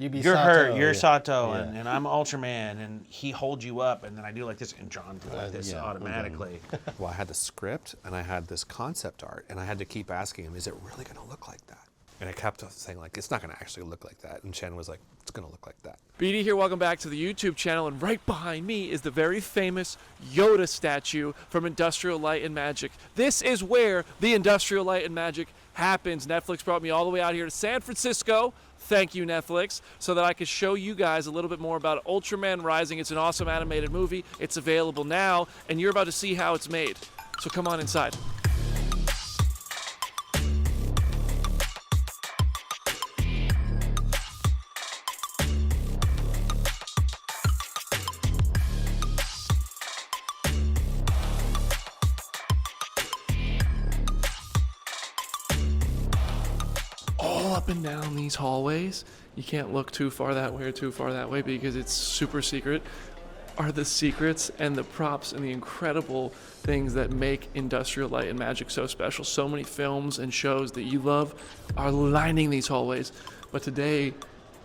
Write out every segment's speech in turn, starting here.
You're Sato, her, you're Sato, Yeah. and I'm Ultraman, and he holds you up, and then I do like this, and John did like this yeah, automatically. Well, I had the script and I had this concept art, and I had to keep asking him, is it really going to look like that? And I kept saying, like, it's not going to actually look like that. And Shannon was like, it's going to look like that. BD here, welcome back to the YouTube channel, and right behind me is the very famous Yoda statue from Industrial Light and Magic. This is where the Industrial Light and Magic happens. Netflix brought me all the way out here to San Francisco. Thank you, Netflix, so that I could show you guys a little bit more about Ultraman Rising. It's an awesome animated movie. It's available now, and you're about to see how it's made. So come on inside. All up and down these hallways, you can't look too far that way or too far that way because it's super secret, are the secrets and the props and the incredible things that make Industrial Light and Magic so special. So many films and shows that you love are lining these hallways, but today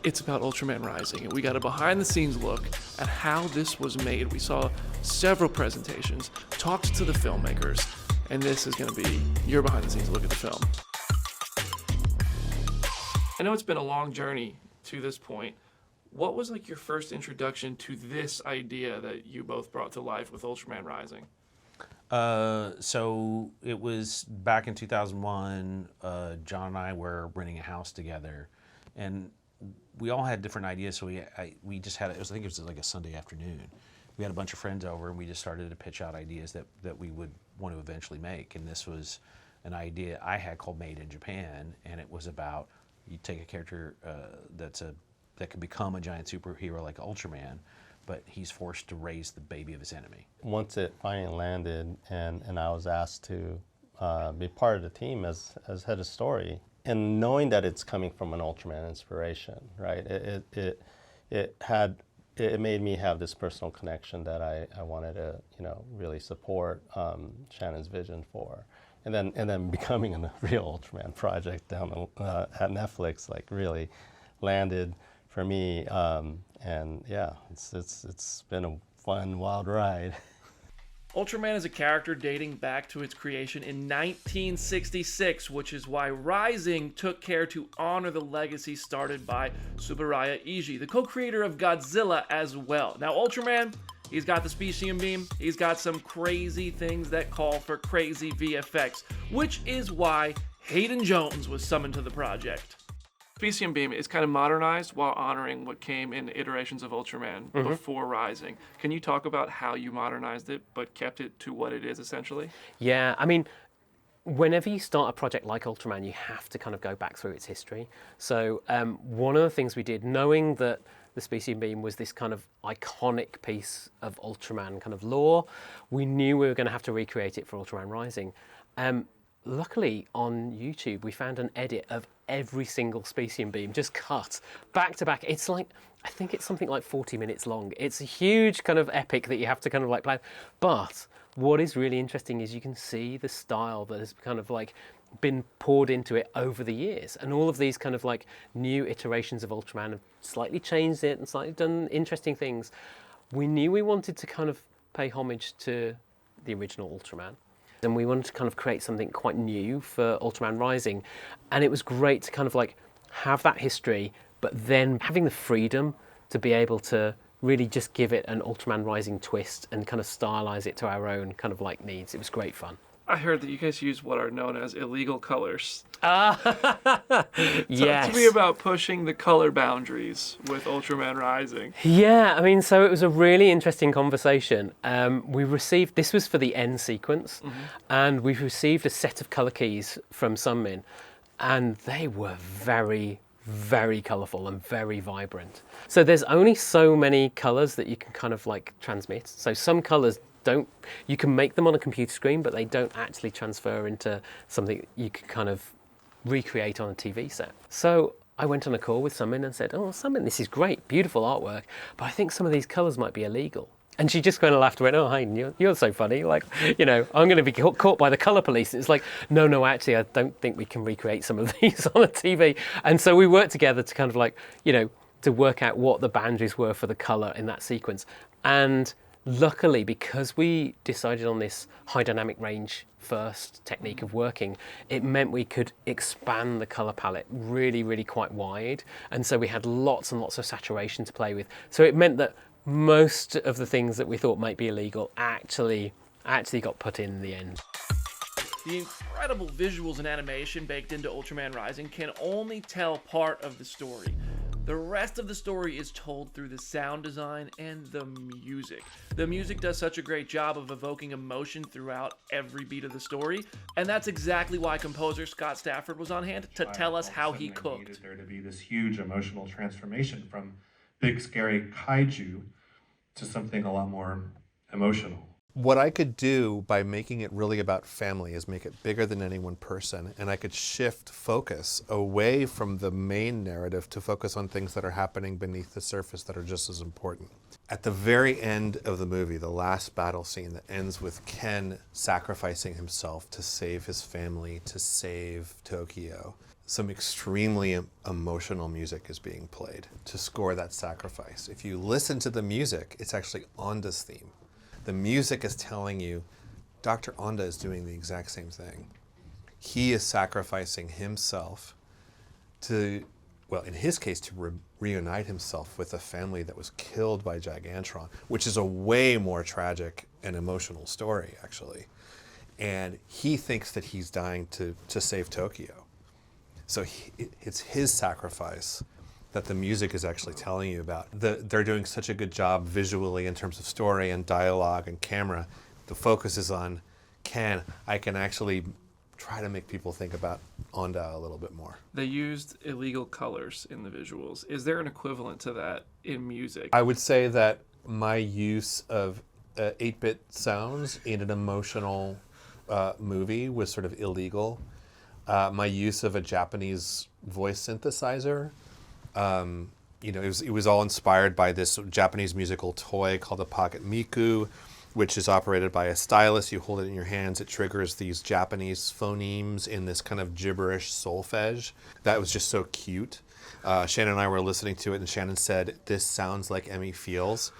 it's about Ultraman Rising, and we got a behind the scenes look at how this was made. We saw several presentations, talked to the filmmakers, and this is going to be your behind the scenes look at the film. I know it's been a long journey to this point. What was like your first introduction to this idea that you both brought to life with Ultraman Rising? So it was back in 2001, John and I were renting a house together, and we all had different ideas, so we just had, I think it was like a Sunday afternoon. We had a bunch of friends over, and we just started to pitch out ideas that we would want to eventually make, and this was an idea I had called Made in Japan, and it was about, you take a character that can become a giant superhero like Ultraman, but he's forced to raise the baby of his enemy. Once it finally landed and I was asked to be part of the team as head of story, and knowing that it's coming from an Ultraman inspiration, right? It made me have this personal connection that I wanted to, really support Shannon's vision for. And then becoming a real Ultraman project down at Netflix, like, really landed for me. And yeah, it's been a fun, wild ride. Ultraman is a character dating back to its creation in 1966, which is why Rising took care to honor the legacy started by Tsuburaya Iji, the co-creator of Godzilla as well. Now, Ultraman, he's got the Specium Beam, he's got some crazy things that call for crazy VFX, which is why Hayden Jones was summoned to the project. Specium Beam is kind of modernized while honoring what came in iterations of Ultraman before Rising. Can you talk about how you modernized it but kept it to what it is essentially? Yeah, I mean, whenever you start a project like Ultraman, you have to kind of go back through its history. So one of the things we did, knowing that the Specium Beam was this kind of iconic piece of Ultraman kind of lore, we knew we were going to have to recreate it for Ultraman Rising. Luckily, on YouTube, we found an edit of every single Specium Beam, just cut back to back. It's like, I think it's something like 40 minutes long. It's a huge kind of epic that you have to kind of like plan. But what is really interesting is you can see the style that has kind of like been poured into it over the years. And all of these kind of like new iterations of Ultraman have slightly changed it and slightly done interesting things. We knew we wanted to kind of pay homage to the original Ultraman. And we wanted to kind of create something quite new for Ultraman Rising. And it was great to kind of like have that history, but then having the freedom to be able to really just give it an Ultraman Rising twist and kind of stylize it to our own kind of like needs. It was great fun. I heard that you guys use what are known as illegal colors. Yes. Talk to me about pushing the color boundaries with Ultraman Rising. Yeah, I mean, so it was a really interesting conversation. This was for the end sequence, and we received a set of color keys from Sunmin, and they were very, very colourful and very vibrant. So there's only so many colours that you can kind of like transmit. So some colours you can make them on a computer screen, but they don't actually transfer into something you can kind of recreate on a TV set. So I went on a call with Sunmin and said, oh, Sunmin, this is great, beautiful artwork, but I think some of these colours might be illegal. And she just kind of laughed and went, oh, Hayden, you're so funny. Like, I'm going to be caught by the colour police. It's like, no, actually, I don't think we can recreate some of these on a TV. And so we worked together to kind of like, to work out what the boundaries were for the color in that sequence. And luckily, because we decided on this high dynamic range first technique of working, it meant we could expand the color palette really, really quite wide. And so we had lots and lots of saturation to play with. So it meant that most of the things that we thought might be illegal actually got put in the end. The incredible visuals and animation baked into Ultraman Rising can only tell part of the story. The rest of the story is told through the sound design and the music. The music does such a great job of evoking emotion throughout every beat of the story, and that's exactly why composer Scott Stafford was on hand to tell us how he cooked. Needed there to be this huge emotional transformation from big scary kaiju to something a lot more emotional. What I could do by making it really about family is make it bigger than any one person, and I could shift focus away from the main narrative to focus on things that are happening beneath the surface that are just as important. At the very end of the movie, the last battle scene that ends with Ken sacrificing himself to save his family, to save Tokyo, some extremely emotional music is being played to score that sacrifice. If you listen to the music, it's actually Onda's theme. The music is telling you Dr. Onda is doing the exact same thing. He is sacrificing himself to, well, in his case, to reunite himself with a family that was killed by Gigantron, which is a way more tragic and emotional story, actually. And he thinks that he's dying to save Tokyo. So it's his sacrifice that the music is actually telling you about. They're doing such a good job visually in terms of story and dialogue and camera. The focus is on Ken. I can actually try to make people think about Onda a little bit more. They used illegal colors in the visuals. Is there an equivalent to that in music? I would say that my use of 8-bit sounds in an emotional movie was sort of illegal. My use of a Japanese voice synthesizer, it was all inspired by this Japanese musical toy called a Pocket Miku, which is operated by a stylus. You hold it in your hands, it triggers these Japanese phonemes in this kind of gibberish solfege. That was just so cute. Shannon and I were listening to it, and Shannon said, "This sounds like Emmy feels,"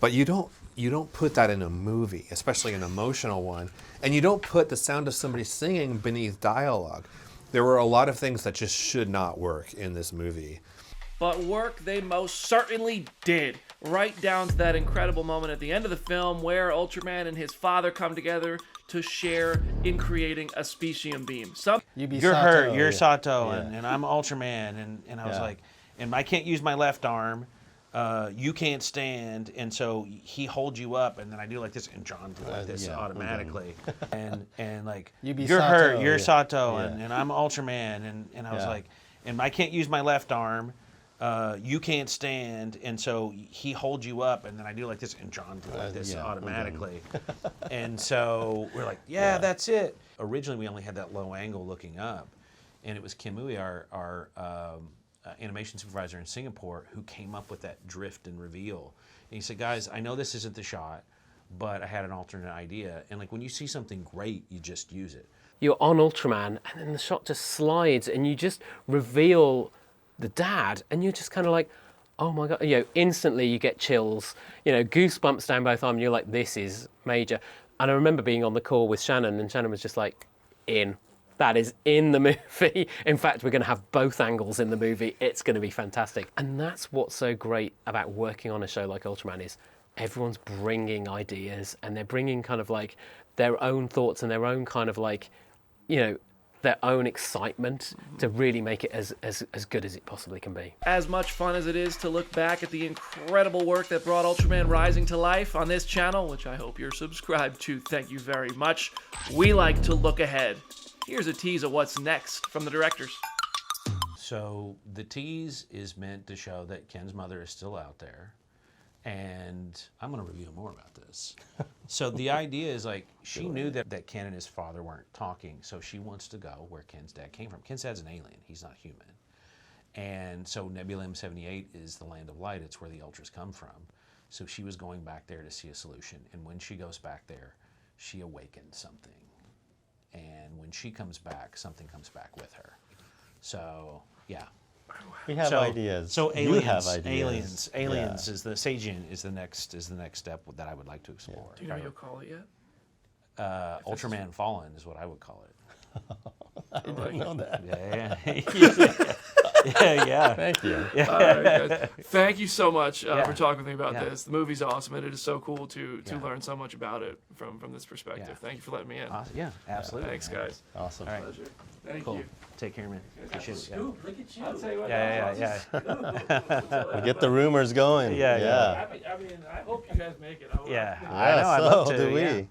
but you don't put that in a movie, especially an emotional one, and you don't put the sound of somebody singing beneath dialogue. There were a lot of things that just should not work in this movie. But work they most certainly did, right down to that incredible moment at the end of the film where Ultraman and his father come together to share in creating a specium beam. You're her, you're Sato, Yeah. and I'm Ultraman, and I was Yeah. like, and I can't use my left arm, you can't stand, and so he holds you up, and then I do like this, and John do like this yeah, automatically, and like, You be you're her, Sato, you're yeah. Sato, Yeah. and I'm Ultraman, and I was Yeah. like, and I can't use my left arm, you can't stand, and so he holds you up, and then I do like this, and John do like this yeah, automatically, and so we're like, yeah, that's it. Originally, we only had that low angle looking up, and it was Kimui, our animation supervisor in Singapore, who came up with that drift and reveal. And he said, guys, I know this isn't the shot, but I had an alternate idea. And like when you see something great, you just use it. You're on Ultraman, and then the shot just slides, and you just reveal the dad, and you're just kind of like, oh my God, instantly you get chills, goosebumps down both arms, and you're like, this is major. And I remember being on the call with Shannon, and Shannon was just like, that is in the movie. In fact, we're going to have both angles in the movie. It's going to be fantastic. And that's what's so great about working on a show like Ultraman is everyone's bringing ideas, and they're bringing kind of like their own thoughts and their own kind of like, their own excitement to really make it as good as it possibly can be. As much fun as it is to look back at the incredible work that brought Ultraman Rising to life on this channel, which I hope you're subscribed to, thank you very much, we like to look ahead. Here's a tease of what's next from the directors. So the tease is meant to show that Ken's mother is still out there. And I'm going to reveal more about this. So the idea is like, she knew that Ken and his father weren't talking, so she wants to go where Ken's dad came from. Ken's dad's an alien, he's not human. And so Nebula M78 is the land of light, it's where the Ultras come from. So she was going back there to see a solution. And when she goes back there, she awakened something. And when she comes back, something comes back with her. So, yeah. We have ideas. So You have aliens, ideas. aliens Yeah. is the Seijian is the next step that I would like to explore. Do you know what you'll call it yet? Ultraman Fallen is what I would call it. I didn't know that. Yeah. Thank you. All right, guys. Thank you so much Yeah. for talking with me about Yeah. this. The movie's awesome, and it is so cool to Yeah. learn so much about it from this perspective. Yeah. Thank you for letting me in. Awesome. Yeah, absolutely. Thanks, guys. Awesome. All right. Pleasure. Thank Cool. you. Take care, man. Appreciate it. Yeah. Scoop, look at you. I'll tell you what. Yeah. We get the rumors going. Yeah. I mean, I hope you guys make it. Yeah. Yeah, I know. I'd love so to. do we. Yeah.